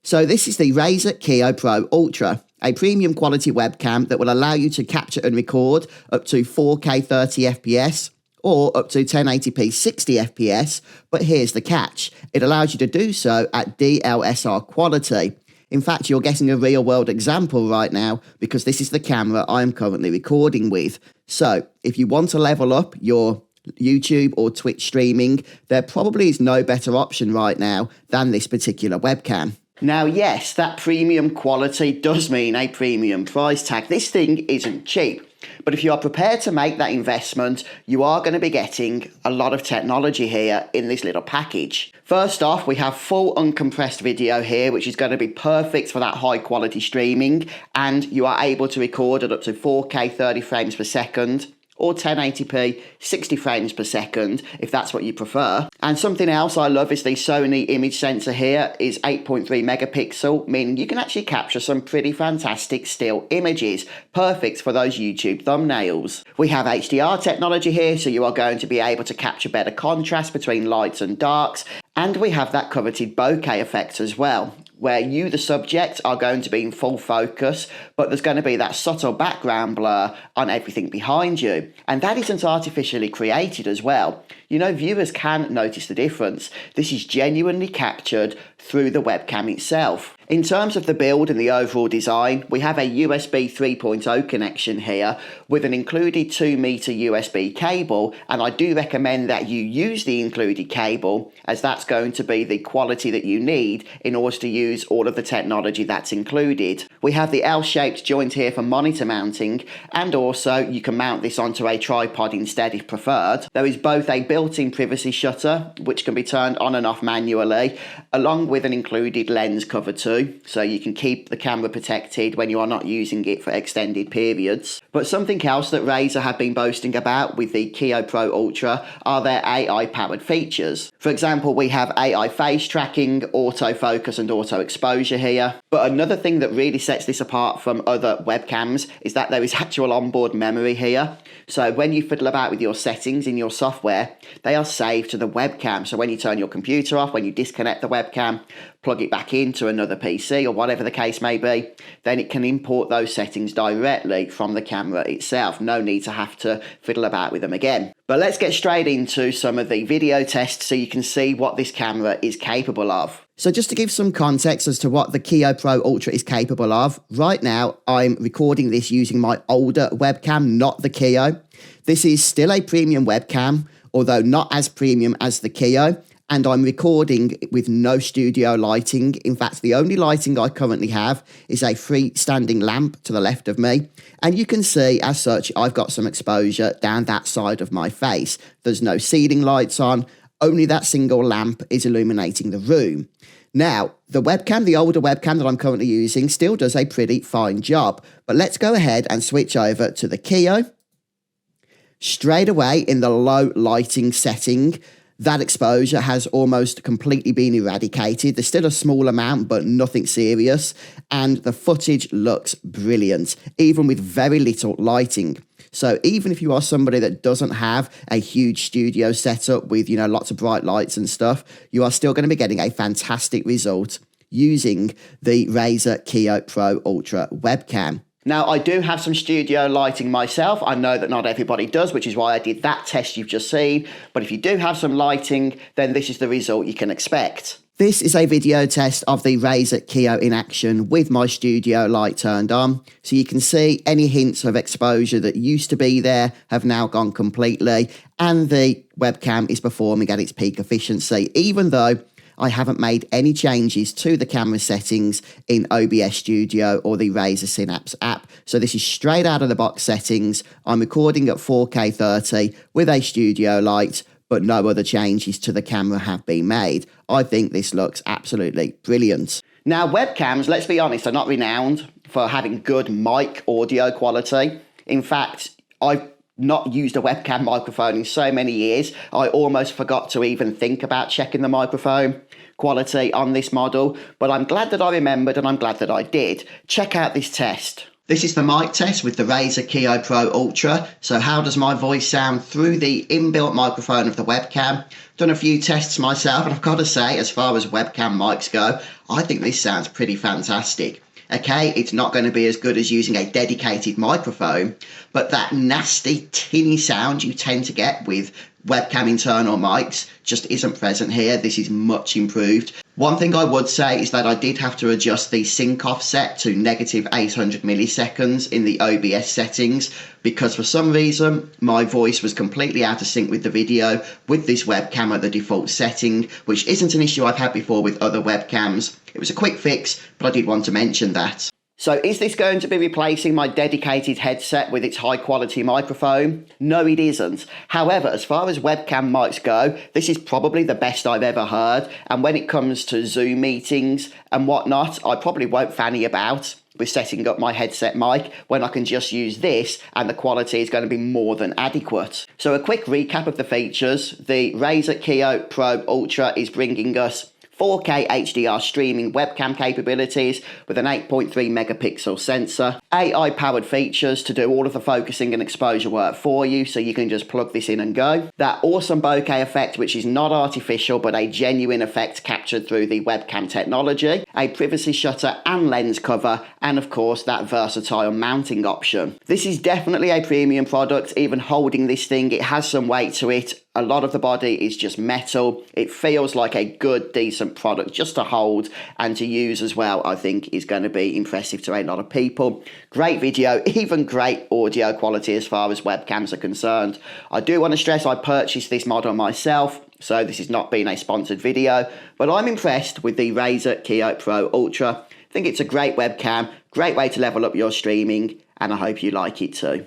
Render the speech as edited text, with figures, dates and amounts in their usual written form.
So this is the Razer Kiyo Pro Ultra, a premium quality webcam that will allow you to capture and record up to 4K 30 FPS or up to 1080p 60 FPS, but here's the catch. It allows you to do so at DLSR quality. In fact, you're getting a real-world example right now because this is the camera I'm currently recording with. So if you want to level up your YouTube or Twitch streaming, there probably is no better option right now than this particular webcam. Now, yes, that premium quality does mean a premium price tag. This thing isn't cheap. But if you are prepared to make that investment, you are going to be getting a lot of technology here in this little package. First off, we have full uncompressed video here, which is going to be perfect for that high quality streaming. And you are able to record at up to 4K 30 frames per second. Or 1080p 60 frames per second, if that's what you prefer. And something else I love is the Sony image sensor here is 8.3 megapixel, meaning you can actually capture some pretty fantastic still images, perfect for those YouTube thumbnails. We have HDR technology here, so you are going to be able to capture better contrast between lights and darks. And we have that coveted bokeh effect as well, where you, the subject, are going to be in full focus, but there's going to be that subtle background blur on everything behind you. And that isn't artificially created as well. You know, viewers can notice the difference. This is genuinely captured through the webcam itself. In terms of the build and the overall design, we have a USB 3.0 connection here with an included 2-meter USB cable, and I do recommend that you use the included cable as that's going to be the quality that you need in order to use all of the technology that's included. We have the L-shaped joint here for monitor mounting, and also you can mount this onto a tripod instead if preferred. There is both a built-in privacy shutter, which can be turned on and off manually, along with an included lens cover too, so you can keep the camera protected when you are not using it for extended periods. But something else that Razer have been boasting about with the Kiyo Pro Ultra are their AI-powered features. For example, we have AI face tracking, autofocus and auto exposure here. But another thing that really sets this apart from other webcams is that there is actual onboard memory here. So when you fiddle about with your settings in your software, they are saved to the webcam. So when you turn your computer off, when you disconnect the webcam, plug it back into another PC or whatever the case may be, then it can import those settings directly from the camera itself. No need to have to fiddle about with them again. But let's get straight into some of the video tests so you can see what this camera is capable of. So just to give some context as to what the Kiyo Pro Ultra is capable of, right now I'm recording this using my older webcam, not the Kiyo. This is still a premium webcam, although not as premium as the Kiyo. And I'm recording with no studio lighting. In fact, the only lighting I currently have is a freestanding lamp to the left of me. And you can see, as such, I've got some exposure down that side of my face. There's no ceiling lights on. Only that single lamp is illuminating the room. Now, the webcam, the older webcam that I'm currently using, still does a pretty fine job. But let's go ahead and switch over to the Kiyo. Straight away in the low lighting setting, that exposure has almost completely been eradicated. There's still a small amount, but nothing serious. And the footage looks brilliant, even with very little lighting. So even if you are somebody that doesn't have a huge studio setup with, lots of bright lights and stuff, you are still going to be getting a fantastic result using the Razer Kiyo Pro Ultra webcam. Now, I do have some studio lighting myself. I know that not everybody does, which is why I did that test you've just seen. But if you do have some lighting, then this is the result you can expect. This is a video test of the Razer Kiyo in action with my studio light turned on. So you can see any hints of exposure that used to be there have now gone completely. And the webcam is performing at its peak efficiency, even though I haven't made any changes to the camera settings in OBS Studio or the Razer Synapse app. So this is straight out of the box settings. I'm recording at 4K 30 with a studio light, but no other changes to the camera have been made. I think this looks absolutely brilliant. Now, webcams, let's be honest, are not renowned for having good mic audio quality. In fact, I've not used a webcam microphone in so many years, I almost forgot to even think about checking the microphone quality on this model, but I'm glad that I remembered and I'm glad that I did. Check out this test. This is the mic test with the Razer Kiyo Pro Ultra. So how does my voice sound through the inbuilt microphone of the webcam? Done a few tests myself, and I've got to say, as far as webcam mics go, I think this sounds pretty fantastic. Okay, it's not going to be as good as using a dedicated microphone, but that nasty tinny sound you tend to get with webcam internal mics just isn't present here. This is much improved. One thing I would say is that I did have to adjust the sync offset to negative 800 milliseconds in the OBS settings because for some reason my voice was completely out of sync with the video with this webcam at the default setting, which isn't an issue I've had before with other webcams. It was a quick fix, but I did want to mention that. So is this going to be replacing my dedicated headset with its high quality microphone? No, it isn't. However, as far as webcam mics go, this is probably the best I've ever heard. And when it comes to Zoom meetings and whatnot, I probably won't fanny about with setting up my headset mic when I can just use this and the quality is going to be more than adequate. So a quick recap of the features. The Razer Kiyo Pro Ultra is bringing us 4K HDR streaming webcam capabilities with an 8.3 megapixel sensor, AI powered features to do all of the focusing and exposure work for you, so you can just plug this in and go. That awesome bokeh effect, which is not artificial but a genuine effect captured through the webcam technology, a privacy shutter and lens cover, and of course that versatile mounting option. This is definitely a premium product. Even holding this thing, it has some weight to it. A lot of the body is just metal. It feels like a good, decent product just to hold and to use as well. I think is going to be impressive to a lot of people. Great video, even great audio quality as far as webcams are concerned. I do want to stress I purchased this model myself, so this has not been a sponsored video, but I'm impressed with the Razer Kiyo Pro Ultra. I think it's a great webcam, great way to level up your streaming, and I hope you like it too.